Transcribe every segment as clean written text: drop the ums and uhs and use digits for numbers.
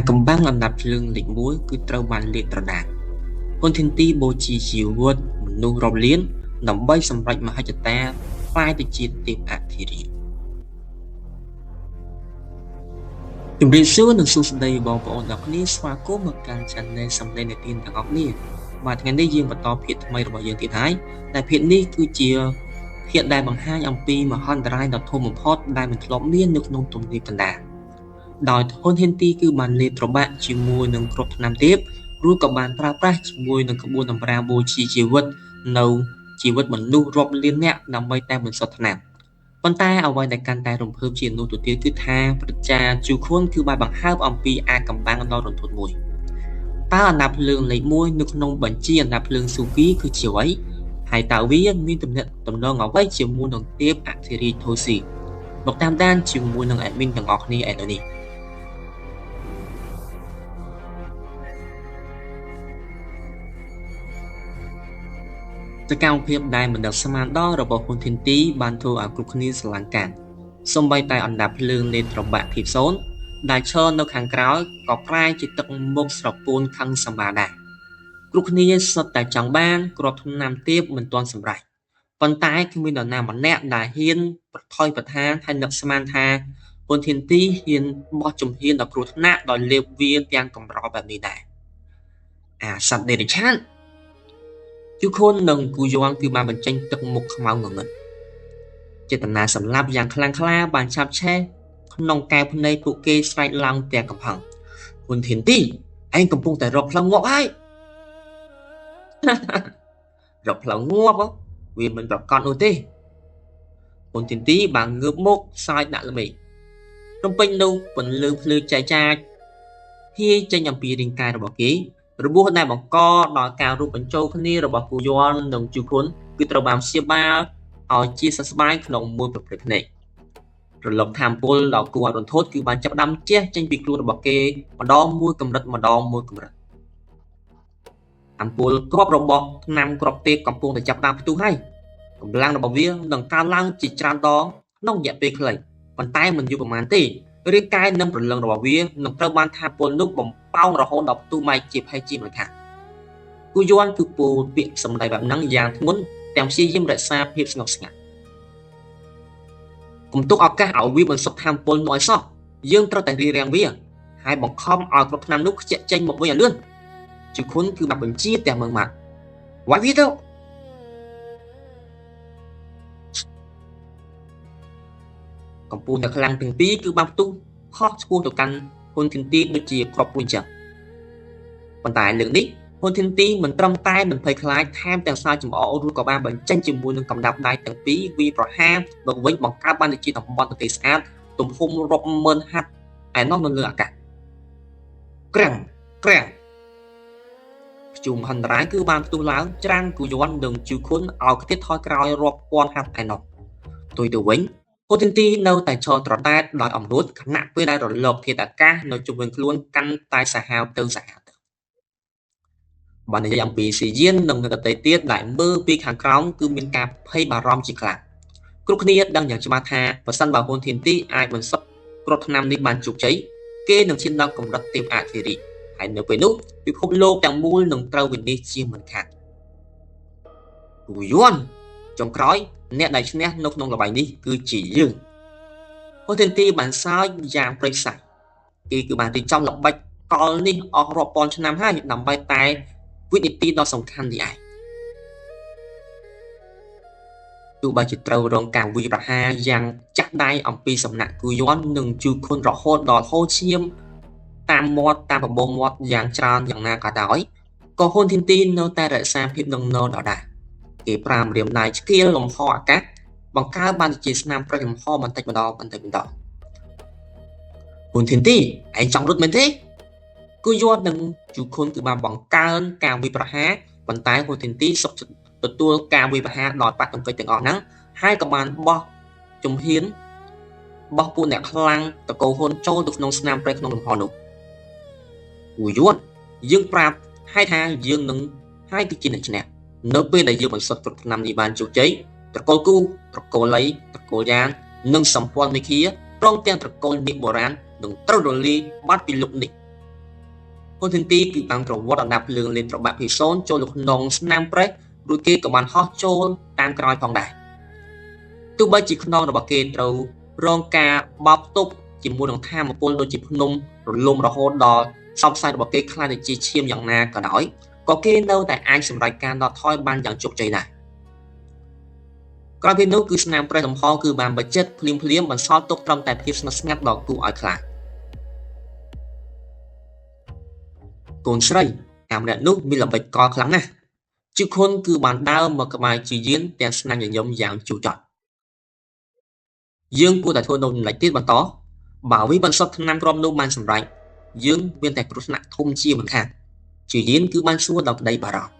កំបាំងលំដាប់ភ្លើងលេខ1គឺត្រូវបានលាតត្រដាងហ៊ុនធីនទីបូជាជីវិតមនុស្សរាប់លានដើម្បីសម្រេចមហិច្ឆតាផ្លាយទៅជាទេពអធិរាជជំរាបសួរនិងសួស្តីបងប្អូនទាំងគ្នាស្វាគមន៍មកកាន់ Channel សំឡេងអ្នកទានទាំងអស់គ្នាបាទថ្ងៃនេះយើងបន្តភាគថ្មីរបស់យើងទៀតហើយតែភាគនេះគឺជាភាគដែលបង្ហាញអំពីមហន្តរាយដ៏ធំបំផុតដែលមិនធ្លាប់មាននៅក្នុងទំនាបកណ្ដាលដោយហ៊ុនហ៊ីនទីគឺបានលេបត្របាក់ជាមួយនឹងគ្រាប់ថ្នាំទេពរួចក៏បានប្រើប្រាស់ជាមួយនឹងក្បួនតម្រាបូជាជីវិតនៅជីវិតមនុស្សរាប់លាននាក់ដើម្បីតែបន្សុទ្ធថ្នាំប៉ុន្តែអ្វីដែលកាន់តែរំភើបជាងនោះទៅទៀតគឺថាប្រជាជូខុនគឺបានបង្ហើបអំពីអាកំបាំងដ៏រន្ធត់មួយតើអាណាភ្លើងលេខ1នៅក្នុងបញ្ជីអាណាភ្លើងស៊ូគីគឺជាអ្វីហើយតើវាមានទំនាក់ទំនងអ្វីជាមួយនឹងទេពអធិរាជថូស៊ីមកតាមដានជាមួយនឹង admin ទាំងអស់គ្នាឥឡូវនេះសកម្មភាពដែលមិនដឹកស្មានដល់របស់ហ៊ុនធីនទីបានធ្វើឲ្យគ្រប់គ្នាស្រឡាញ់កាន់សូម្បីតែអណ្ដាប់ភ្លើងលេត្របាក់ធីបសូនដែលឈរនៅខាងក្រោយក៏ប្រែជាទឹកមុខស្រពោនខឹងសម្បាដែរគ្រប់គ្នាសុទ្ធតែចង់បានគ្រាប់ថ្នាំទាបមិនទាន់សម្រេចប៉ុន្តែគ្មាននរណាម្នាក់ដែលហ៊ានប្រថុយប្រថានហើយនឹកស្មានថាហ៊ុនធីនទីហ៊ានបោះជំហានដល់គ្រោះថ្នាក់ដោយលេបវាទាំងកំរោលបែបនេះដែរអាសត្វដេរឆានជូខុននិងគូយ័នគឺបានបញ្ចេញទឹកមុខខ្មៅងងឹតចេតនាសម្លាប់យ៉ាងខ្លាំងក្លាបានឆាបឆេះក្នុងកែវភ្នែកពួកគេស្រែកឡើងទាំងកំហឹងហ៊ុនធីនទីឯងកំពុងតែរកផ្លូវងាប់ហើយរកផ្លូវងាប់វាមិនប្រកបនោះទេហ៊ុនធីនទីបានងើបមុខសើចដាក់ល្មេភ្នំពេញនោះពន្លឺភ្លើងចែកចាយភាយចេញអំពីរាងកាយរបស់គេរបួសដែលបង្កដោយការរួមបញ្ចូលគ្នារបស់គូយ័ននិងជូខុនគឺត្រូវបានព្យាបាលឲ្យជាសះស្បើយក្នុងមួយប្រភេទភ្នែករលកថាមពលដល់គូរន្ធត់គឺបានចាប់ផ្ដើមជះចេញពីខ្លួនរបស់គេម្ដងមួយកម្រិតអំពូលគ្រាប់របស់ថ្នាំគ្រាប់ទេពកំពុងតែចាប់ផ្ដើមផ្ទុះហើយកម្លាំងរបស់វានឹងកើនឡើងជាច្រើនដងក្នុងរយៈពេលខ្លីប៉ុន្តែមិនយូរប៉ុន្មានទេរាងកាយនិងព្រលឹងរបស់វានឹងត្រូវបានថាពលនោះបំប៉ោងរហូតដល់ផ្ទុះម៉ែកជាភ័យជាមិនខានគូយ័នគឺពោលពាក្យសម្ដីបែបហ្នឹងយ៉ាងធ្ងន់ទាំងព្យាយាមរក្សាភាពស្ងប់ស្ងាត់កុំទុកឱកាសឲ្យវាបន្សុទ្ធថាមពលនោះឲ្យសោះយើងត្រូវតែរៀបរៀងវាហើយបង្ខំឲ្យគ្រប់ឆ្នាំនោះខ្ជាក់ចេញមកវិញឲ្យលឿនជូខុនគឺបានបញ្ជាទាំងមើងម៉ាត់វាយវាទៅកំពូលតែខ្លាំងទាំងពីរគឺបានផ្ទុះខុសឆ្ពោះទៅកាន់ហ៊ុនធីនទីដូចជាគ្រាប់ព្រួយចឹងប៉ុន្តែលើកនេះហ៊ុនធីនទីមិនត្រឹមតែមិនភ័យខ្លាចថែមទាំងសើចចំអករួចក៏បានបញ្ចេញជាមួយនឹងកម្ដាប់ដៃទាំងពីរវាប្រហារមកវិញបង្កើតបានជាតំបន់ទទេស្អាតទំហំរាប់ម៉ឺនហាត់ឯណោះនៅលើអាកាសក្រាំងភ្ជុំហន្តរាយគឺបានផ្ទុះឡើងច្រាំងគូយ័ននិងជូខុនឲ្យខ្ទេចថយក្រោយរាប់ពាន់ហាត់ឯណោះផ្ទុយទៅវិញហ៊ុនធីនទីនៅតែឈរត្រដែតដោយអំរួតខណៈពេលដែលរលកធាតុអាកាសនៅជុំវិញខ្លួនកាន់តែសាហាវទៅបាននិយាយអំពីស៊ីយាននិងអ្នកដទៃទៀតដែលមើលពីខាងក្រោមគឺមានការភ័យបារម្ភជាខ្លាំងគ្រប់គ្នាដឹងយ៉ាងច្បាស់ថាប្រសិនបើហ៊ុនធីនទីអាចបន្សុទ្ធគ្រាប់ថ្នាំនេះបានជោគជ័យគេនឹងឈានដល់កម្រិតទេពអធិរាជហើយនៅពេលនោះពិភពលោកទាំងមូលនឹងត្រូវវិនិច្ឆ័យជាមិនខានគូយ័នចុងក្រោយអ្នកដែលឈ្នះនៅក្នុងល្បែងនេះគឺជាយើងហ៊ុនធីនទីបានសើចយ៉ាងព្រៃផ្សៃគេគឺបានរៀបចំល្បិចកលនេះអស់រាប់ពាន់ឆ្នាំហើយដើម្បីតែវិនាទីដ៏សំខាន់នេះឯងទោះបីជាត្រូវរងការវាយប្រហារយ៉ាងចាស់ដៃអំពីសំណាក់គូយ័ននិងជូខុនរហូតដល់ហូរឈាមតាមមាត់តាមប្រមងមាត់យ៉ាងច្រើនយ៉ាងណាក៏ដោយក៏ហ៊ុនធីនទីនៅតែរក្សាភាពនឹងណដដែលគេប្រាំរៀមដៃឆ្កៀលលំហអាកាសបង្កើនបានជាស្នាមប្រេះលំហបន្តិចម្ដងហ៊ុនធីនទីឯងចង់រត់មែនទេគូយ័ននិងជូខុនគឺបានបង្កើនការវាយប្រហារប៉ុន្តែហ៊ុនធីនទីសុខទទួលការវាយប្រហារដោយបាក់ទង្គិចទាំងអស់ហ្នឹងហើយក៏បានបោះជំហានបោះពួកអ្នកខ្លាំងតកោហ៊ុនចូលទៅក្នុងស្នាមប្រេះក្នុងលំហនោះគូយ័នយើងប្រាប់ហើយថាយើងនឹងហើយគឺជាអ្នកឈ្នះនៅពេលដែលយើងបន្សុទ្ធគ្រាប់ថ្នាំនេះបានជោគជ័យត្រកូលគូត្រកូលលីត្រកូលយ៉ាននិងសម្ព័ន្ធមេឃាព្រមទាំងត្រកូលនាគបុរាណនឹងត្រូវរលាយបាត់ពីលោកនេះ Hôn thiên ti cứ bằng trò vọt đạp lường lên trò bạc phỉ xôn cho lục nông nam prek đôi kia của bạn hot cho tam còi phòng đài tu bây chỉ non là bạc kê trâu rong ca bọc tục chỉ mua đồng tham một quân đôi chỉ nông rồi lùm rồi hôn đò xong sai bạc kê khai được chi chiêm dạng na cả đói có kê đâu tại anh sầm rải can đò thoi ban dạng chụp chạy này coi bênนู้គឺស្នាមប្រេះលំហគឺបានបច្ចិតភ្លាមភ្លាមបន្សល់ទុកត្រឹមតែភាពស្ងប់ស្ងាត់ដល់គូឲ្យខ្លាចកូនស្រីតាមអ្នកនោះមានល្បិចកលខ្លាំងណាស់ជឺខុនគឺបានដើរមកក្បែរជាយានទាំងស្នាមញញឹមយ៉ាងជូរចត់យើងគួរតែធ្វើនៅម្លេចទៀតបន្តបើវាបន្សុទ្ធឆ្នាំក្រុមនោះបានសម្រេចយើងមានតែគ្រោះថ្នាក់ធំជាមិនខានជាយានគឺបានសួរដល់ក្តីបារម្ភ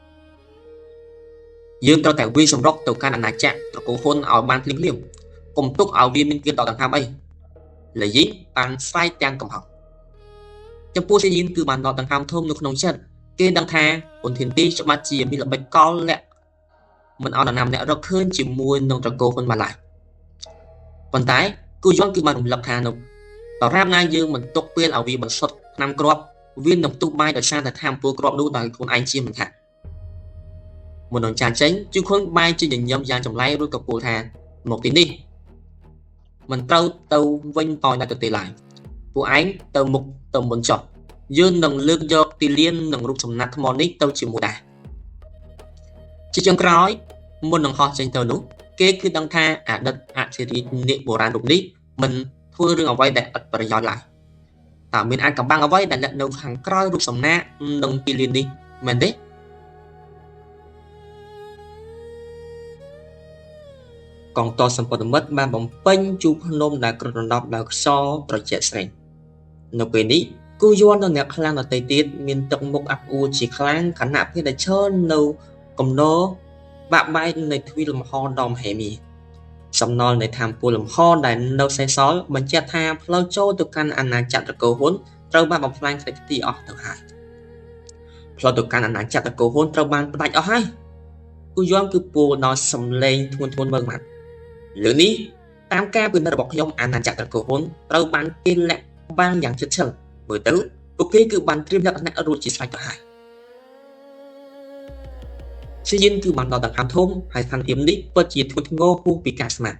យើងត្រូវតែវាយសម្រុកទៅកាន់អាណាចក្រត្រកូលហ៊ុនឲ្យបានភ្លាមៗកុំទុកឲ្យវាមានគៀនដល់ដង្ហើមអីលយីបានស្រែកទាំងកំហឹងចំពោះសេយីនគឺបានដកដង្ហើមធំនៅក្នុងចិត្តគេដឹងថាហ៊ុនធានទីច្បាស់ជាមានល្បិចកលលាក់មិនឲ្យនរណាម្នាក់រកឃើញជាមួយនឹងត្រកូលហ៊ុនបានឡើយប៉ុន្តែគូយន់គឺបានរំលឹកថានោះតើរាបណាយើងមិនទុកពេលឲ្យវាបន្សុទ្ធឆ្នាំគ្រាប់វានឹងទុកបាយដោយសារតែថាមពលគ្រាប់នោះដោយខ្លួនឯងជាមិនខានមុននឹងចានចេញជឺខុនបាយជាញញឹមយ៉ាងចម្លែករួចក៏ពោលថាមកទីនេះមិនត្រូវទៅវិញតយទៅទេឡើយពួកឯងទៅមុខទៅមុនចុះយើងនឹងលើកយកទីលាននិងរូបសំណាកថ្មនេះទៅជាមួយដែរជាចុងក្រោយមុននឹងហោះចេញទៅនោះគេគឺដឹងថាអតីតអធិរាជនាគបុរាណរូបនេះមិនធ្វើរឿងអ្វីដែលឥតប្រយោជន៍ឡើយតើមានអាចកំបាំងអ្វីដែលនៅខាងក្រោយរូបសំណាកនិងទីលាននេះមែនទេកងទ័ពសម្ពន្ធមិត្តបានបំពេញជួរភ្នំដែលគ្របដណ្ដប់ដោយខ្យល់ត្រជាក់ស្រេងនៅពេលនេះគូយន់និងអ្នកខ្លាំងដទៃទៀតមានទឹកមុខអាប់អួរជាខ្លាំងខណៈពេលដែលឈរនៅកំណរបាក់បែកនៃទ្វារលំហដ៏មហិមាសំណល់នៃថាមពលលំហដែលនៅសេសសល់បញ្ជាក់ថាផ្លូវចូលទៅកាន់អាណាចក្រត្រកូលហ៊ុនត្រូវបានបំផ្លាញខ្ទេចខ្ទីអស់ទៅហើយផ្លូវទៅកាន់អាណាចក្រត្រកូលហ៊ុនត្រូវបានផ្ដាច់អស់ហើយគូយន់គឺពោលដល់សំឡេងធ្ងន់ធ្ងរមើលមកលើនេះតាមការពិនិត្យរបស់ខ្ញុំអាណាចក្រត្រកូលហ៊ុនត្រូវបានគេលាក់បាំងយ៉ាងជិតឈឹងមើលទៅពួកគេគឺបានត្រៀមលក្ខណៈរួចជាស្រេចទៅហើយជាយិនគឺបានដល់ដង្ហើមធំហើយស្ថានភាពនេះពិតជាធ្ងន់ធ្ងរហួសពីការស្មាន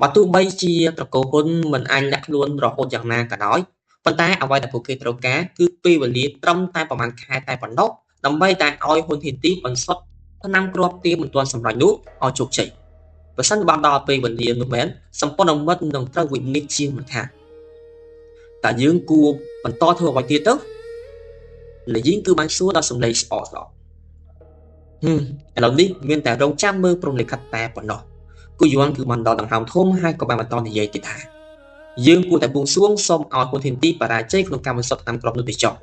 បើទោះបីជាត្រកូលហ៊ុនមិនអាចលាក់ខ្លួនរហូតយ៉ាងណាក៏ដោយប៉ុន្តែអ្វីដែលពួកគេត្រូវការគឺពេលវេលាត្រឹមតែប្រហែលខែតែប៉ុណ្ណោះដើម្បីតែឲ្យហ៊ុនធានទីបន្សុទ្ធឆ្នាំគ្រាប់ទាមិនទាន់សម្រេចនោះឲ្យជោគជ័យបើសិនបានដល់ពេលវេលានោះមែនសម្ព័ន្ធមិត្តនឹងត្រូវវិនិច្ឆ័យជាមិនខានតើយើងគួរបន្តធ្វើអ្វីទៀតទៅលយីងគឺបានសួរដល់សម្លេងស្អកស្អកឥឡូវនេះមានតែរងចាំមើលព្រំលិខិតតែប៉ុណ្ណោះគូយន់គឺបានដល់ដង្ហើមធំហើយក៏បានបន្តនិយាយទៀតថាយើងគួរតែបួងសួងសូមឲ្យហ៊ុនធានទីបរាជ័យក្នុងការបន្សុទ្ធតាមក្របនោះទៅចុះ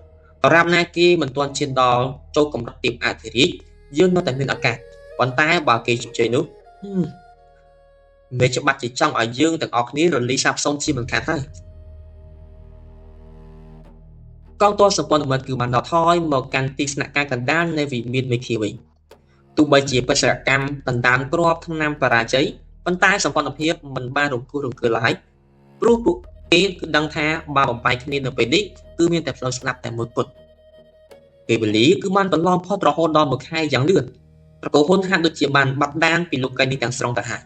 តារាបណាគេមិនទាន់ឈានដល់ចូលកម្រិតទីអធិរាជយើងនៅតែមានឱកាសប៉ុន្តែបើគេជោគជ័យនោះមេច្បាស់ជាចង់ឲ្យយើងទាំងអស់គ្នារលីសាបសូន្យជាមិនខានហើយកងទ័ពសម្ព័ន្ធមិត្តគឺបានដល់ថយមកកាន់ទីស្នាក់ការកណ្ដាលនៃវិមានមេឃាវិញទោះបីជាបេសកកម្មដណ្ដើមគ្រាប់ឆ្នាំបរាជ័យប៉ុន្តែសម្ព័ន្ធភាពមិនបានរង្គោះរង្គើឡើយព្រោះពួកគេគឺដឹងថាបើបំបែកគ្នានៅពេលនេះគឺមានតែផ្លូវស្លាប់តែមួយគត់ពេលវេលាគឺបានបន្លំផុតរហូតដល់មួយខែយ៉ាងលឿនត្រកូលហ៊ុនហាក់ដូចជាបានបាត់ដានពីលោកកៃនេះទាំងស្រុងទៅហើយ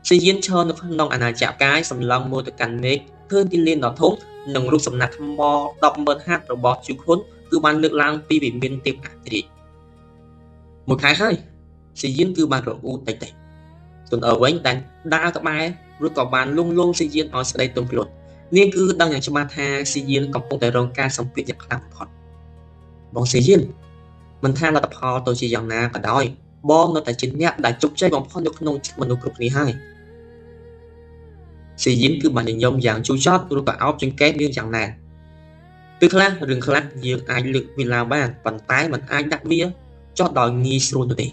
សេយិនឈរនៅក្នុងអាណាចក្រកាយសម្លឹងមើលទៅកាន់មេឃឃើញទីលានដ៏ធំនិងរូបសំណាកថ្ម100000ហត្ថរបស់ជូខុនគឺបានលើកឡើងពីវិមានទេពអធិរាជមួយខែហើយសេយិនគឺបានរអ៊ូតិចទុនអើវិញតែដើរក្បែរឬក៏បានលងសេយិនឲ្យស្ដីទុំខ្លួននាងគឺដឹងយ៉ាងច្បាស់ថាសេយិនកំពុងតែរងការសម្ពាធយ៉ាងខ្លាំងបំផុតបងសេយិនមិនថាលទ្ធផលទៅជាយ៉ាងណាក៏ដោយបងនៅតែជាអ្នកដែលជោគជ័យបំផុតនៅក្នុងមនុស្សគ្រប់គ្នាហើយសេយិនគឺបានញញឹមយ៉ាងជូរចត់ឬក៏អោបចង្កេះនាងយ៉ាងណាពេលខ្លះរឿងខ្លះយើងអាចលើកវាឡើងបានប៉ុន្តែមិនអាចដាក់វាចោះដោយងាយស្រួលនោះទេ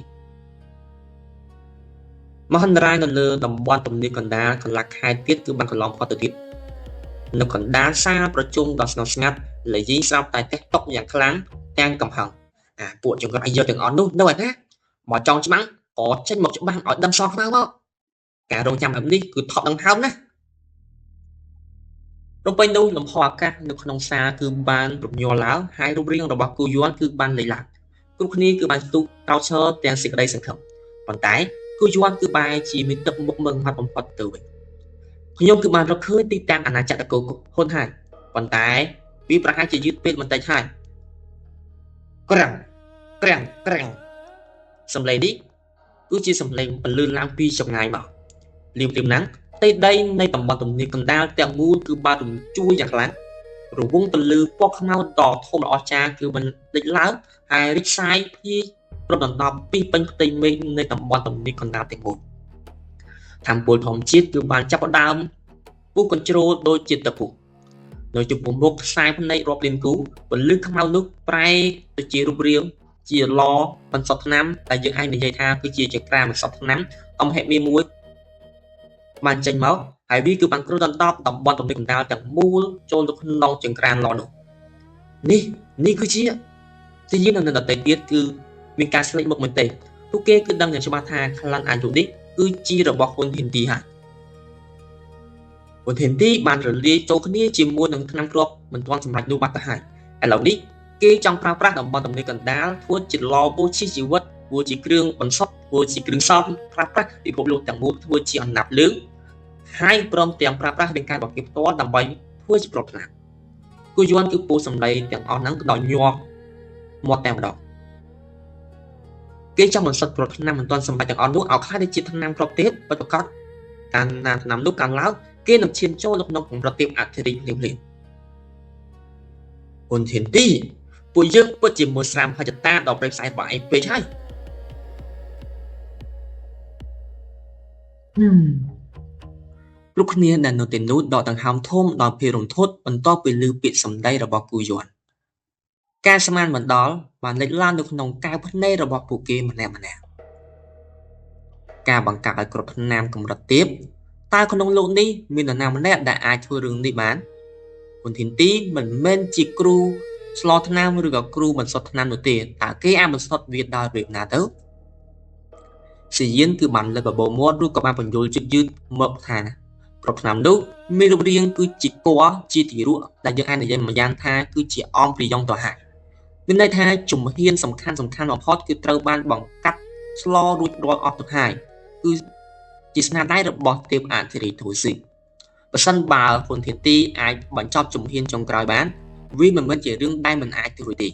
មហន្តរាយនៅលើតំបន់ទំនាបកណ្ដាលកន្លះខែទៀតគឺបានកន្លងផុតទៅទៀតនៅកណ្ដាលសាលប្រជុំដ៏ស្ងប់ស្ងាត់លយីស្រាប់តែតេះតុកយ៉ាងខ្លាំងទាំងកំហឹងពួកចង្រៃយកទាំងអស់នោះនៅឯណាបើចង់ច្បាំងក៏ចេញមកច្បាំងឲ្យដឹងសងខ្មៅមកការរងចាំបែបនេះគឺថប់ដង្ហើមណារ រំពេញនោះលំហអាកាសនៅក្នុងសាលគឺបានរំញ័រឡើងហើយរូបរាងរបស់គូយ័ន្តគឺបានលេចឡើងគ្រប់គ្នាគឺបានស្ទុះក្រោកឈរទាំងសេចក្តីសង្ឃឹមប៉ុន្តែគូយ័ន្តគឺបែរជាមានទឹកមុខមើងម៉ាត់បំផុតទៅវិញខ្ញុំគឺបានរកឃើញទីតាំងអាណាចក្រនគរហ៊ុនហើយប៉ុន្តែវាប្រហែលជាយឺតពេលបន្តិចហើយក្រាំងក្រាំងក្រាំងសំឡេងនេះគឺជាសំឡេងបន្លឺឡើងពីចម្ងាយមកលៀមណាំងផ្ទៃដីនៃតំបន់ទំនាបកណ្ដាលទាំងមូលគឺបានរំជួយយ៉ាងខ្លាំងរង្វង់ពន្លឺពណ៌ខ្មៅដ៏ធំល្អអស្ចារ្យគឺបានលេចឡើងហើយរីកសាយភាយប្រដណ្ដប់ពីពេញផ្ទៃមេឃនៃតំបន់ទំនាបកណ្ដាលទាំងមូលថាមពលធម្មជាតិគឺបានចាប់ផ្ដើមពុះកញ្ជ្រោលដូចជាទឹកពុះនៅចំពោះមុខខ្សែភ្នែករាប់លានគូពន្លឺខ្មៅនោះប្រែទៅជារូបរាងជាឡបន្សុទ្ធថ្នាំដែលយើងអាចនិយាយថាគឺជាចក្រានបន្សុទ្ធថ្នាំអំហិមាមួយបានចេញមកហើយវាគឺបានគ្របដណ្ដប់តំបន់ទំនាបកណ្ដាលទាំងមូលចូលទៅក្នុងចង្ក្រានឡនោះនេះគឺជាទីយាននៅដទៃទៀតគឺមានការស្លេកមុខមែនទេពួកគេគឺដឹងយ៉ាងច្បាស់ថាក្លិនអាយុនេះគឺជារបស់ហ៊ុនហ៊ីនទីហើយហ៊ុនហ៊ីនទីបានរលាយចូលគ្នាជាមួយនឹងថ្នាំគ្រាប់មិនទាន់សម្រេចនោះបាត់ទៅហើយឥឡូវនេះគេចង់ប្រើប្រាស់តំបន់ទំនាបកណ្ដាលធ្វើជាឡបូជាជីវិតធ្វើជាគ្រឿងបន្សុទ្ធធ្វើជាគ្រឿងសោតប្រើប្រាស់ពិភពលោកទាំងមូលធ្វើជាអណ្ដាប់លើកហើយព្រមទាំងប្រើប្រាស់រាងកាយរបស់គេផ្ទាល់ដើម្បីធ្វើជាប្រផ្លាស់គូយ័ន្តគឺពោលសម្ដីទាំងអស់ហ្នឹងទៅដល់ញាប់មាត់តែម្ដងគេចង់បន្សុទ្ធគ្រាប់ថ្នាំមិនទាន់សម្រេចទាំងអស់នោះឲ្យខ្លាចទៅជាថ្នាំគ្រាប់ទេពពិតប្រាកដកាលណាថ្នាំនោះកាន់ឡើងគេនឹងឈានចូលទៅក្នុងកម្រិតទេពអធិរាជភ្លាមៗហ៊ុនហ៊ីនទីពួកយើងពិតជាមើលស្រាមហច្ចតាដល់ប្រេផ្សាយរបស់ឯងពេកហើយគ្រប់គ្នាដែលនៅទីនោះដកដង្ហើមធំដោយភាពរន្ធត់បន្ទាប់ពីឮពាក្យសម្ដីរបស់គូយ័ន្តការស្មានមិនដល់បានលេចឡើងនៅក្នុងកែវភ្នែករបស់ពួកគេម្នាក់ការបង្កើតឲ្យគ្រប់ថ្នាំកម្រិតទាបតើក្នុងលោកនេះមាននរណាម្នាក់ដែលអាចធ្វើរឿងនេះបានហ៊ុនហ៊ីនទីមិនមែនជាគ្រូស្លថ្នាំឬក៏គ្រូបន្សុទ្ធថ្នាំនោះទេតើគេអាចបន្សុទ្ធវាដោយរបៀបណាទៅសៀយៀនគឺបានលើកបបោមាត់ឬក៏បានបញ្យល់យឺតមកថាប្រថ្នាំនោះមានរូបរាងគឺជាពណ៌ជាទីរក់ដែលយើងអាចនិយាយមួយយ៉ាងថាគឺជាអមព្រីយ៉ុងទៅហើយមានន័យថាជំហានសំខាន់បំផុតគឺត្រូវបានបង្កាត់ស្លរួចរាល់អស់ទៅហើយគឺជាស្នាដៃរបស់ទេពអធិរាជធូស៊ីបើសិនបើហ៊ុនហ៊ីនទីអាចបញ្ចប់ជំហានចុងក្រោយបានវាមិនមែនជារឿងដែលមិនអាចធ្វើរួចទេ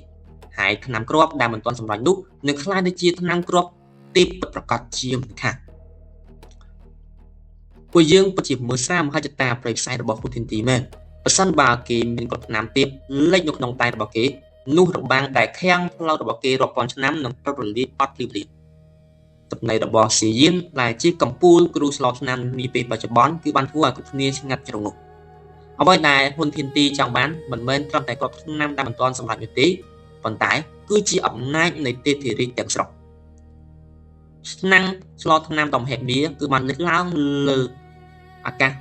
ហើយថ្នាំគ្រាប់ដែលមិនទាន់សម្រេចនោះនឹងក្លាយទៅជាថ្នាំគ្រាប់ទេពពិតប្រាកដជាមិនខានពួកយើងពិតជាមើលស្រាមហច្ចតាប្រេផ្សាយរបស់ហ៊ុនហ៊ីនទីមែនបើសិនបើគេមានគ្រាប់ថ្នាំទេពលេចនៅក្នុងដៃរបស់គេនោះរបាំងដែលខាំងផ្លូវរបស់គេរាប់ពាន់ឆ្នាំនឹងប្រព្រឹត្តអត់ភ្លាមទឹកនៃរបស់សៀយៀនដែលជាកម្ពុជាគ្រូស្លឆ្នាំនាពេលបច្ចុប្បន្នគឺបានធ្វើឲ្យគ្រប់គ្នាស្ងាត់ជ្រងនោះអ្វីដែលហ៊ុនហ៊ីនទីចង់បានមិនមែនត្រឹមតែគ្រាប់ឆ្នាំដែលមិនទាន់សម្រេចនោះទេប៉ុន្តែគឺជាអំណាចនៃទេពធិរាជទាំងស្រុងឆ្នាំស្លឆ្នាំតំហេបមាគឺបានលេចឡើងលើអាកាស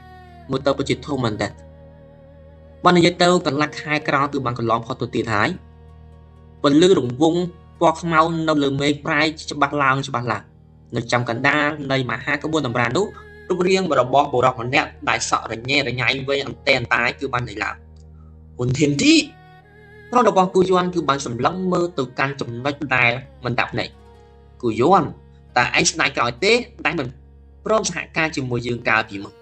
មួយទៅប្រជាធំមែនតើបើនិយាយទៅកន្លះខែក្រោយគឺបានកន្លងផុតទៅទៀតហើយពន្លឺរង្វង់ពណ៌ខ្មៅនៅលើមេឃប្រែច្បាស់ឡើងនៅចំកណ្ដាលនៃមហាក្បួនតម្រានោះរូបរាងរបស់បុរសម្នាក់ដែលសក់រញ៉េរញ៉ៃវែងអន្តែគឺបានលេចឡើងហ៊ុនហ៊ីនទីប្រដរបស់គូយ័ន្តគឺបានសម្លឹងមើលទៅកាន់ចំណុចដែលមិនដាក់ភ្នែកគូយ័ន្តតើឯងស្ដាយក្រោយទេដែលមិនព្រមសហការជាមួយយើងកាលពីមុន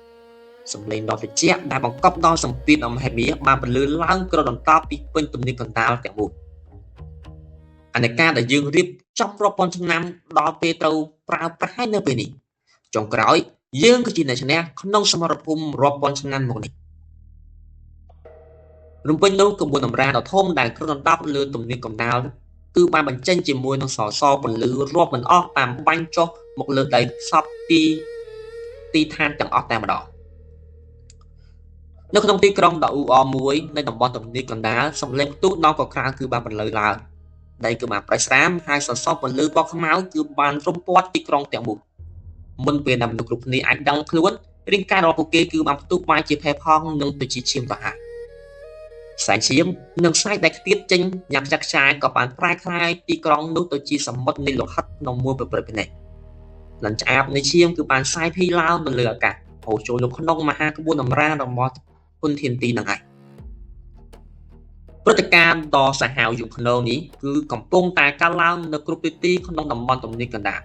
សម្លេងដ៏ត្រជាក់ដែលបង្កប់ដល់សម្ពាធអំហិមាបានបន្លឺឡើងក្រដន្តប់ពីពេញទំនាបកណ្ដាលទាំងមូលអានិកាដែលយើងរៀបចំរាប់ពាន់ឆ្នាំដល់ពេលត្រូវប្រើប្រាស់នៅពេលនេះចុងក្រោយយើងគឺជាអ្នកឈ្នះក្នុងសមរភូមិរាប់ពាន់ឆ្នាំមកនេះរំពេញនោះក្បួនតម្រាដ៏ធំដែលក្រដន្តប់លើទំនាបកណ្ដាលគឺបានបញ្ចេញជាមួយនឹងសសរពន្លឺរាប់មិនអស់តាមបាញ់ចុះមកលើដីសពទីឋានទាំងអស់តែម្ដងនៅក្នុងទីក្រុងដ៏អ៊ូអរមួយនៃតំបន់ទំនាបកណ្ដាលសំឡេងផ្ទុះដល់កក្រៅគឺបានបន្លឺឡើងដីគឺបានប្រេះស្រាមហើយសសរពន្លឺពណ៌ខ្មៅគឺបានរំពាត់ទីក្រុងទាំងមូលមុនពេលដែលមនុស្សគ្រប់គ្នាអាចដឹងខ្លួនរាងកាយរបស់ពួកគេគឺបានផ្ទុះបែរជាផេះផង់និងទៅជាឈាមទៅហើយផ្សែងឈាមនិងផ្សែងដែលខ្ទាតចេញយ៉ាងខ្ចាក់ខ្ចាយក៏បានប្រែក្លាយទីក្រុងនោះទៅជាសមុទ្រនៃលោហិតក្នុងមួយប្រព្រឹត្តនេះលំឆ្អាបនៃឈាមគឺបានសាយភាយឡើងទៅលើអាកាសហូរចូលនៅក្នុងមហាក្បួនតម្រារបស់ ហ៊ុនធានទីនឹងឯងព្រឹត្តិការណ៍ដ៏សាហាវយប់ក្នុងនេះគឺកំពុងតែកើតឡើងនៅគ្រប់ទិសទីក្នុងតំបន់ទំនាបកណ្ដាល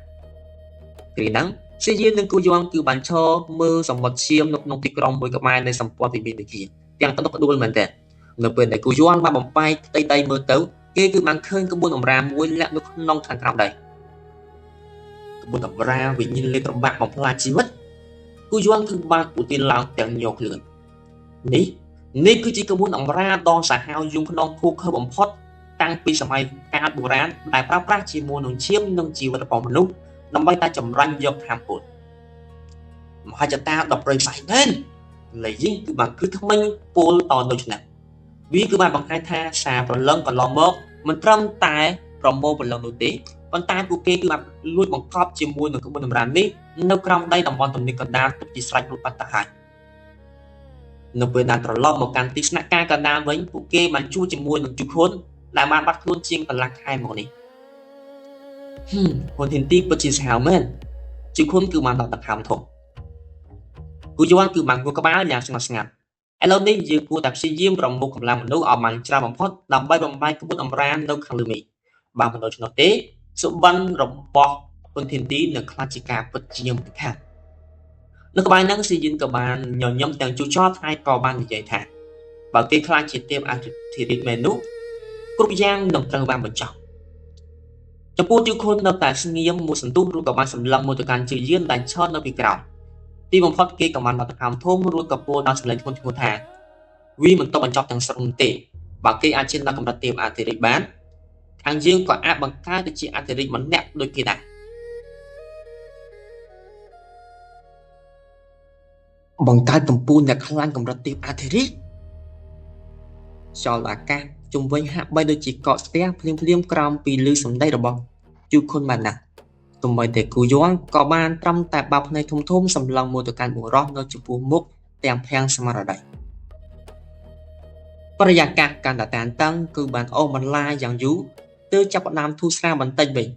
គ្រាហ្នឹងសៀយានិងគូយងគឺបានឈរមើលសមុទ្រឈាមនៅក្នុងទីក្រុងមួយក្បែរនៃសម្ព័ន្ធវិមានវិគាទាំងក្តុកក្តួលមែនទែននៅពេលដែលគូយងបានបំបែកផ្ទៃដីមើលទៅគេគឺបានឃើញក្បួនអម្រាមមួយលាក់នៅក្នុងខាងក្រោមដីក្បួនអម្រាមវិញ្ញាណលេខរបាក់បំផ្លាញជីវិតគូយងគឺបានឧទានឡើងទាំងញ័រភ្លឿននេះគឺជាក្បួនអម្រាមដ៏សាហាវយំក្នុងភូខើបំផុតតាំងពីសម័យកាលបុរាណដែលប្រើប្រាស់ជាមួយនឹងឈាមនិងជីវិតរបស់មនុស្សដើម្បីតែចម្រាញ់យកធម៌ពុទ្ធមហាចតាដ៏ប្រៃផ្សៃមែនលេយគឺបានគឺថ្មិញពលតនៅឆ្នាំវាគឺបានបង្ហាញថាសារប្រឡឹងកន្លងមកមិនត្រឹមតែប្រមូលប្រឡឹងនោះទេប៉ុន្តែពួកគេគឺបានលួចបង្កប់ជាមួយនឹងក្បួនអម្រាមនេះនៅក្រោមដីតំបន់ទំនាបកណ្ដាលទុកជាស្រេចរួចបាត់ទៅហើយនៅពេលដែលត្រឡប់មកកាន់ទីស្នាក់ការកណ្ដាលវិញពួកគេបានជួបជាមួយនឹងជុខុនដែលបានបាត់ខ្លួនជាងកន្លះខែមកនេះហ៊ុនធានទីពិតជាសាហាវមែនជុខុនគឺបានដល់ដង្ហើមធំគូយន់គឺបានគួរក្បាលយ៉ាងស្ងប់ស្ងាត់ឥឡូវនេះយើងគួរតែព្យាយាមប្រមូលកម្លាំងមនុស្សឲ្យបានច្រើនបំផុតដើម្បីបំបែកក្បួនអម្រាមនៅខាងលើនេះបើមិនដូច្នោះទេសុបិនរបស់ហ៊ុនធានទីនឹងខ្លាចជាការពិតជាមិនខាននៅក្បែរហ្នឹងសៀយិនក៏បានញញឹមទាំងជួចចោលថ្ងៃក៏បាននិយាយថាបើគេខ្លាចជាទេពអធិរាជមែននោះគ្រប់យ៉ាងនឹងត្រូវបានបញ្ចប់ចំពោះជូខុននៅតែស្ងៀមមួយសន្ទុះរួចក៏បានសម្លឹងមកទៅកាន់ជឿយៀនដែលឈរនៅពីក្រោយទីបំផុតគេក៏បានមកដង្ហើមធំរួចក៏ពោលដល់សម្លេងធ្ងន់ធ្ងរថាវាមិនតបបញ្ចប់ទាំងស្រុងទេបើគេអាចឈានដល់កម្រិតទេពអធិរាជបានខាងយើងក៏អាចបង្កើតទៅជាអធិរាជម្នាក់ដូចគេដែរបង្កើតកម្ពុជាអ្នកខ្លាំងកម្រិតទេពអធិរាជខ្យល់អាកាសជុំវិញហាក់បីដូចជាកកស្ទះភ្លាមក្រោមពីឮសំដីរបស់ជូខុនបានណាស់ទោះបីតែគូយងក៏បានត្រឹមតែបើកភ្នែកធំសម្លឹងមកទៅកាន់បុរសនៅចំពោះមុខទាំងភាំងស្មារតីបរិយាកាសកាន់តែតានតឹងគឺបានអូសបន្លាយយ៉ាងយូរទើបចាប់ផ្ដើមធូរស្រាលបន្តិចវិញ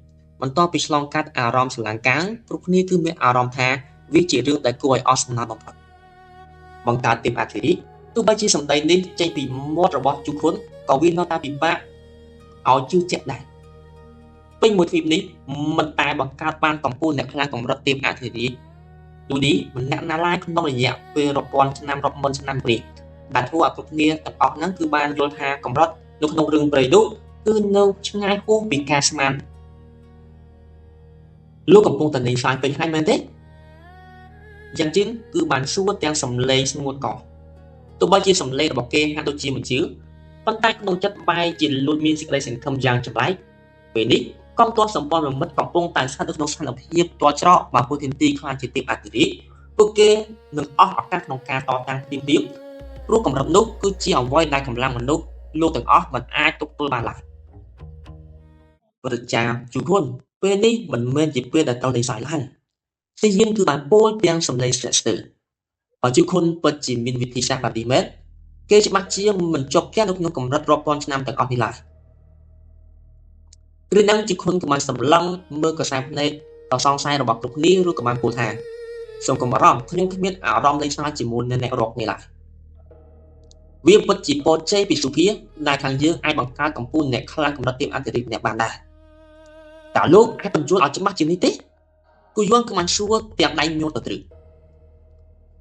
បន្ទាប់ពីឆ្លងកាត់អារម្មណ៍ស្រឡាញ់កាំងគ្រប់គ្នាគឺមានអារម្មណ៍ថាវាជារឿងដែលគួរឲ្យអស់សំណើបំផុតបង្កើតទេពអធិរាជទោះបីជាសម្ដីនេះចេញពីមាត់របស់ជូខុនក៏វានៅតែពិបាកឲ្យជឿជាក់ដែរពេញមួយទ្វីបនេះមិនតែបង្កើតបានកម្ពុជាអ្នកខ្លាំងកម្រិតទេពអធិរាជទូនេះមិនអ្នកណាឡើយក្នុងរយៈពេលរាប់ពាន់ឆ្នាំរាប់ម៉ឺនឆ្នាំព្រេងដែលធ្វើឲ្យគ្រប់គ្នាទាំងអស់ហ្នឹងគឺបានយល់ថាកម្រិតនៅក្នុងរឿងព្រៃនោះគឺនៅឆ្ងាយហួសពីការស្មានលោកកំពុងតែលេងសើចពេញហើយមែនទេយ៉ាងជាងគឺបានសួរទាំងសំឡេងស្ងួតកោទោះបីជាសំឡេងរបស់គេហាក់ដូចជាមិនជឿប៉ុន្តែក្នុងចិត្តបែរជាលួចមានសេចក្តីសង្ឃឹមយ៉ាងចម្លែកពេលនេះកងទ័ពសម្ព័ន្ធមិត្តកំពុងតែស្ថិតនៅក្នុងស្ថានភាពទាល់ច្រកបើពុទ្ធិនទីខ្លាចជាទេពអធិរាជពួកគេនឹងអស់ឱកាសក្នុងការតតាំងពីពីព្រោះកម្រិតនោះគឺជាអ្វីដែលកម្លាំងមនុស្សលោកទាំងអស់មិនអាចទប់ទល់បានឡើយព្រះចាជូខុនពេលនេះមិនមែនជាពេលដែលត្រូវលេងសើចឡើយសៀយិនគឺបានពោលទាំងសម្លេងស្ទាក់ស្ទើរបើជូខុនពិតជាមានវិធីសាស្ត្របែបនេះមែនគេច្បាស់ជាមិនជាប់គាំងនៅក្នុងកម្រិតរាប់ពាន់ឆ្នាំទាំងអស់នេះឡើយគ្រានឹងជូខុនក៏បានសម្លឹងមើលកសែភ្នែកដ៏សង្ស័យរបស់គ្រប់គ្នារួចក៏បានពោលថាសូមកុំបារម្ភខ្ញុំគ្មានអារម្មណ៍លេងសើចជាមួយនឹងអ្នករកនេះឡើយវាពិតជាពរជ័យពីសុភាដែលខាងយើងអាចបង្កើតកម្ពុជាអ្នកខ្លាំងកម្រិតទេពអធិរាជអ្នកបានដែរតើលោកអាចបញ្យល់ឲ្យច្បាស់ជាងនេះទេគូយន់គឺបានសួរទាំងដៃញ័រទៅទ្រឹង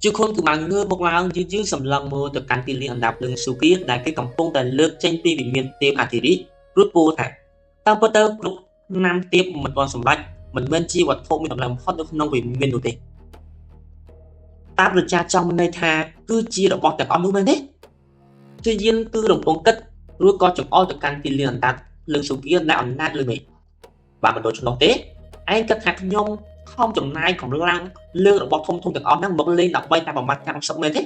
ជូខុនគឺបានងើបមកឡើងយឺសម្លឹងមើលទៅកាន់ទីលានអណ្ដាប់លឹងសុភាដែលគេកំពុងតែលើកចេញពីវិមានទេពអធិរាជរួចពោលថាតាមពិតទៅគ្រប់ឆ្នាំទេពមិនទាន់សម្រេចមិនមែនជាវត្ថុមានតម្លៃបំផុតនៅក្នុងវិមាននោះទេតាមប្រជាចង់មានន័យថាគឺជារបស់ទាំងអស់នោះមែនទេជាយានគឺរំពងគិតរួចក៏ចង្អុលទៅកាន់ទីលានអណ្ដាប់លឹងសុភាដែលអំណាចលើមេឃបើមិនដូច្នោះទេឯងគិតថាខ្ញុំខំចំណាយកម្លាំងលើរបស់ធំទាំងអស់ហ្នឹងមកលេងដើម្បីតែបំបត្តិការសឹកមែនទេ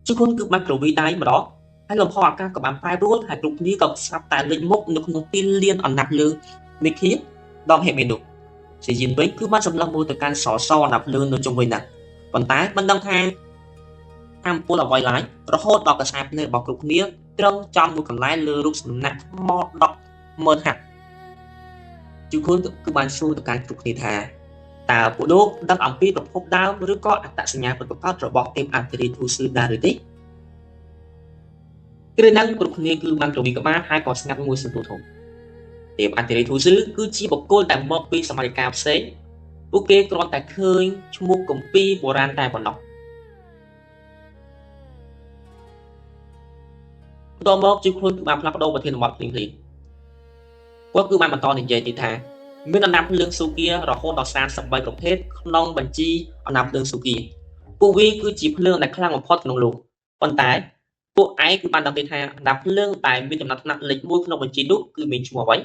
ជូខុនគឺបានប្រវីដៃម្ដងហើយលំហអាកាសក៏បានប្រែប្រួលហើយគ្រប់គ្នាក៏ស្រាប់តែលេចមុខនៅក្នុងទីលានអណ្ដាប់លើមេឃដ៏ហេមីនោះជាយានវិញគឺបានសម្លឹងមើលទៅកាន់សសអណ្ដាប់លើនៅជុំវិញហ្នឹងប៉ុន្តែមិនដឹងថាតាមពលអ្វីឡើយរហូតដល់កសែភ្នែករបស់គ្រប់គ្នាត្រង់ចំមួយកន្លែងលើរូបសំណាកថ្ម100000ហាត់ជូខុនគឺបានសួរទៅកាន់គ្រប់គ្នាថាតើពួកលោកដឹងអំពីប្រភពដើមឬក៏អត្តសញ្ញាណពិតប្រាកដរបស់ទេពអធិរាជធូរស្លឺដែរឬទេ Cái năng của người cứ mang trong việc các bạn hai có ngắt mùi sừng thủ thủng tiệm anh thì thu giữ cứ chi một cô tại một pi sắm cà phê ok còn tại khơi mua cùng pi bồ ran tại bọn nó đo một chứ khơi mà phát đâu mà thiên một liềnก็คือมันបន្តនិយាយទីថាមានអាណាព្យារឿងស៊ូគៀរហូតដល់33ប្រភេទក្នុងបញ្ជីអាណាព្យារឿងស៊ូគៀពួកវាគឺជាភ្លើងដែលខ្លាំងបំផុតក្នុងលោកប៉ុន្តែពួកឯងគឺបានដឹងទេថាអាណាព្យារឿងតែមានចំណាត់ថ្នាក់លេខ1ក្នុងបញ្ជីនោះគឺមានឈ្មោះអ្វី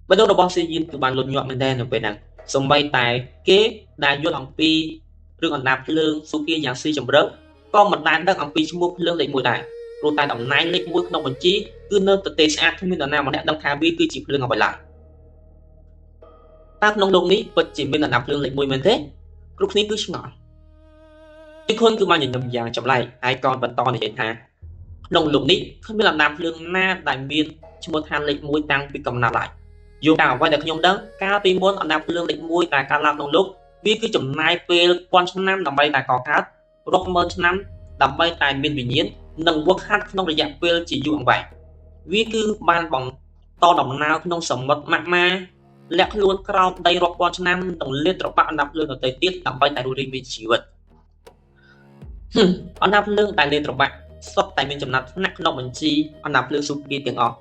បេះដូងរបស់ស៊ីយីនគឺបានលុតញាប់មែនទែននៅពេលហ្នឹងសូម្បីតែគេដែលយល់អំពីរឿងអាណាព្យារឿងស៊ូគៀយ៉ាងស៊ីជម្រៅក៏មិនបានដឹងអំពីឈ្មោះភ្លើងលេខ1ដែរព្រោះតែតំណែងលេខ1ក្នុងបញ្ជីគឺនៅតែទេស្អាតគ្មាននរណាម្នាក់ដឹងថាវាគឺជាភ្លើងអ្វីឡើយតើក្នុងលោកនេះពិតជាមានអាណាព្យារឿងលេខ1មែនទេគ្រប់គ្នាគឺឆ្ងល់ទីខុនគឺបានញញឹមយ៉ាងចម្លែកហើយក៏បន្តនិយាយថាក្នុងលោកនេះគ្មានអាណាព្យារឿងណាដែលមានឈ្មោះឋានលេខ1តាំងពីកំណត់ឡើយយោងតាមអ្វីដែលខ្ញុំដឹងកាលពីមុនអាណាព្យារឿងលេខ1ដែលកើតឡើងក្នុងលោកវាគឺចំណាយពេលពាន់ឆ្នាំដើម្បីតែកកើតរាប់ម៉ឺនឆ្នាំដើម្បីតែមានវិញ្ញាណនិងវឹកហាត់ក្នុងរយៈពេលជាយូរអង្វែងវាគឺបានបន្តដំណើរក្នុងសមុទ្រម៉ាក់ម៉ាលាក់ខ្លួនក្រោមដីរាប់ពាន់ឆ្នាំនិងលាតត្របាក់អាណាព្យារឿងដទៃទៀតដើម្បីតែរស់រានមានជីវិតអាណាព្យារឿងដែលលាតត្របាក់សុទ្ធតែមានចំណាត់ថ្នាក់ក្នុងបញ្ជីអាណាព្យារឿងស៊ូគីទាំងអស់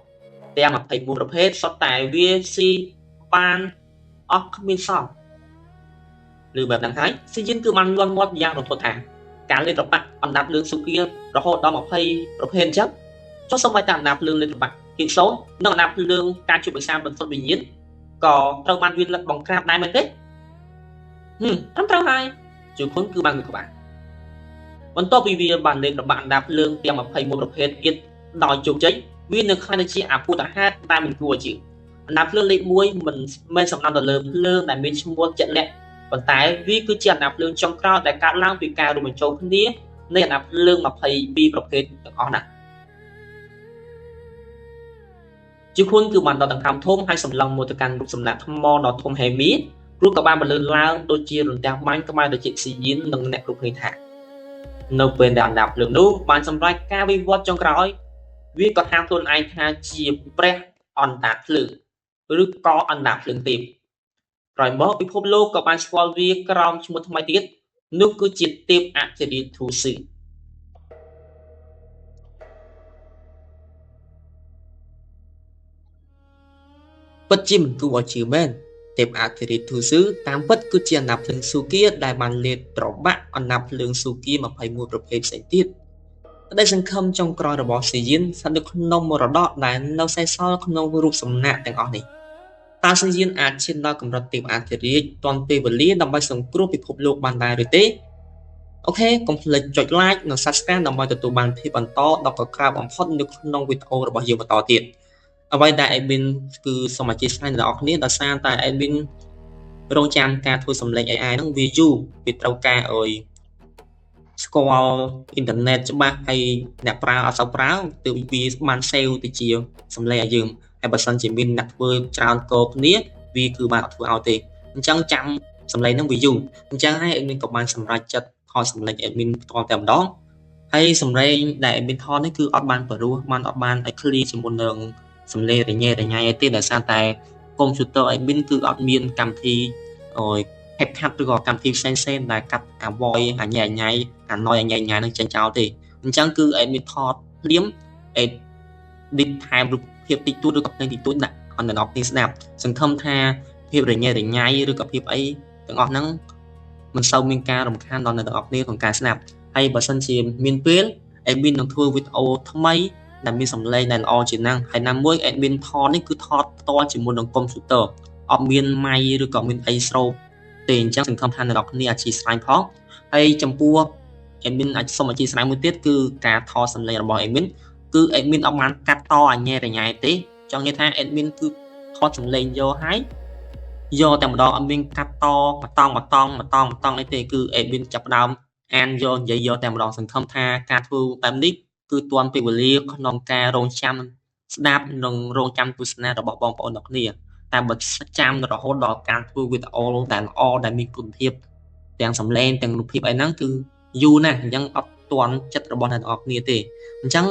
ទាំង24ប្រភេទសុទ្ធតែវាស៊ីបានអស់គ្មានសល់ឬបែបហ្នឹងហើយស៊ីយិនគឺបានលន់មាត់យ៉ាងរន្ធត់ថាការលេខរបបាក់អណ្ដាប់លឿងស៊ូគៀរហូតដល់20ប្រភេទអញ្ចឹងចុះសូម្បីតែអណ្ដាប់លឿងលេខរបបាក់គីសូនិងអណ្ដាប់លឿងការជួបវិសាបន្សុទ្ធវិញ្ញាណក៏ត្រូវបានវាលឹកបង្ក្រាបដែរមែនទេត្រឹមត្រូវហើយជួគុនគឺបានក្បាលបន្ទាប់ពីវាបានលេខរបបាក់អណ្ដាប់លឿងទាំង21ប្រភេទទៀតដោយជោគជ័យវានឹងក្លាយទៅជាអភូតហេតុដែលមិនគួរជាអណ្ដាប់លឿងលេខ1មិនមែនសំដៅទៅលើភ្លើងដែលមានឈ្មោះជាក់លាក់ប៉ុន្តែវាគឺជាអាណាព្យារឿងចុងក្រោយដែលកើតឡើងពីការរួមបញ្ចូលគ្នានៃអាណាព្យារឿង22ប្រភេទទាំងអស់ណាជាគុនគឺបានដកដង្ហើមធំហើយសម្លឹងមកទៅកាន់រូបសំណាកថ្មដ៏ធំហេមីរូបក៏បានបន្លឺឡើងដូចជារន្ទះបាញ់ក្បែរដូចជាស៊ីយីននិងអ្នកគ្រប់គ្នាថានៅពេលដែលអាណាព្យារឿងនោះបានសម្រេចការវិវត្តចុងក្រោយវាក៏ហៅខ្លួនឯងថាជាព្រះអណ្ដាតភ្លើងឬក៏អណ្ដាតភ្លើងទេពក្រោយមកពិភពលោកក៏បានស្គាល់វាក្រោមឈ្មោះថ្មីទៀតនោះគឺជាទេពអធិរាជធូសឺពិតជាមិនគួរឲ្យជឿមែនទេពអធិរាជធូសឺតាមពិតគឺជាអាណាព្យារឿងស៊ូគៀដែលបានលេបត្របាក់អាណាព្យារឿងស៊ូគៀ21ប្រភេទផ្សេងទៀតដែលសង្ឃឹមចុងក្រោយរបស់ស៊ីយិនស្ថិតនៅក្នុងមរតកដែលនៅសេសសល់ក្នុងរូបសំណាកទាំងអស់នេះតើស៊ីយិនអាចឈានដល់កម្រិតទេពអធិរាជទាន់ពេលវេលាដើម្បីសង្គ្រោះពិភពលោកបានដែរឬទេអូខេកុំភ្លេចចុច like និង subscribe ដើម្បីទទួលបានភាពបន្តដ៏កក្តៅបំផុតនៅក្នុងវីដេអូរបស់យើងបន្តទៀតអ្វីដែល admin គឺសូមអធិស្ឋានដល់អ្នកគ្នាដោយសារតែ admin រងចាំការធ្វើសម្លេង AI ហ្នឹងវាយូរវាត្រូវការឲ្យស្គាល់អ៊ីនធឺណិតច្បាស់ហើយអ្នកប្រើអត់សូវប្រើទើបវាបាន save ទៅជាសម្លេងឲ្យយើងហើយបើសិនជាមានអ្នកធ្វើច្រើនកោគ្នាវាគឺបានអត់ធ្វើឲ្យទេអញ្ចឹងចាំសម្លេងហ្នឹងវាយូរអញ្ចឹងហើយ admin ក៏បានសម្រេចចិត្តថតសម្លេង admin ផ្ទាល់តែម្ដងហើយសម្លេងដែល admin ថតនេះគឺអត់បានព្រោះបានអត់បានឲ្យ clear ជាមួយនឹងសម្លេងរញ៉េរញ៉ៃអីទេដោយសារតែកុំព្យូទ័រ admin គឺអត់មានកម្មវិធីCapCut ឬក៏កម្មវិធីផ្សេងៗដែលកាត់អា voice អាញ៉ៃញ៉ៃអា noise ញ៉ៃញ៉ៃនឹងចេញចោលទេអញ្ចឹងគឺ admin ថតភ្លាម edit ថែមរូបភាពតិចតួចឬក៏ភ្លេងតិចតួចដាក់អន្តរជាតិស្ដាប់សង្ឃឹមថាភាពរញ៉េរញ៉ៃឬក៏ភាពអីទាំងអស់ហ្នឹងមិនសូវមានការរំខានដល់អ្នកទាំងអស់គ្នាក្នុងការស្ដាប់ហើយបើសិនជាមានពេល admin នឹងធ្វើវីដេអូថ្មីដែលមានសម្លេងដែលល្អជាងហ្នឹងហើយណាមួយ admin ថតនេះគឺថតផ្ទាល់ជាមួយនឹងកុំព្យូទ័រអត់មានម៉ៃឬក៏មានអីស្រោបទេអញ្ចឹងសង្ឃឹមថាអ្នកនរគ្នាអាចជាស្វែងផងហើយចំពោះ admin អាចសូមអធិស្ឋានមួយទៀតគឺការថតសម្លេងរបស់ admin គឺ admin អត់បានកាត់តអញ៉ែរញ៉ៃទេចង់និយាយថា admin គឺថតសម្លេងយកហើយយកតែម្ដងអត់មានកាត់តបតង់អីទេគឺ admin ចាប់ដើមអានយកនិយាយយកតែម្ដងសង្ឃឹមថាការធ្វើបែបនេះគឺទាន់ពេលវេលាក្នុងការរងចាំស្ដាប់និងរងចាំទស្សនារបស់បងប្អូនអ្នកគ្នាតែបើចាំរហូតដល់ការធ្វើវីដេអូដែលល្អដែលមានគុណភាពទាំងសម្លេងទាំងរូបភាពអីហ្នឹងគឺយូរណាស់អញ្ចឹង ទាន់ចិត្តរបស់អ្នកទាំងអស់គ្នាទេអញ្ចឹង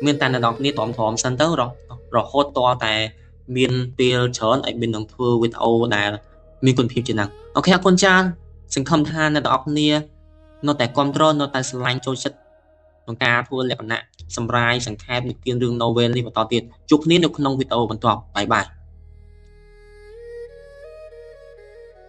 មានតែអ្នកទាំងអស់គ្នាទ្រាំសិនទៅរហូតតតែមានពេលច្រើនឲ្យមាននឹងធ្វើវីដេអូដែលមានគុណភាពជាងហ្នឹងអូខេអរគុណច្រើនសង្ឃឹមថាអ្នកទាំងអស់គ្នានៅតែគ្រប់គ្រងនៅតែស្រឡាញ់ចូលចិត្តក្នុងការធ្វើលក្ខណៈសម្រាយសង្ខេបនិទានរឿង novel នេះបន្តទៀតជួបគ្នានៅក្នុងវីដេអូបន្ទាប់បាយបាយ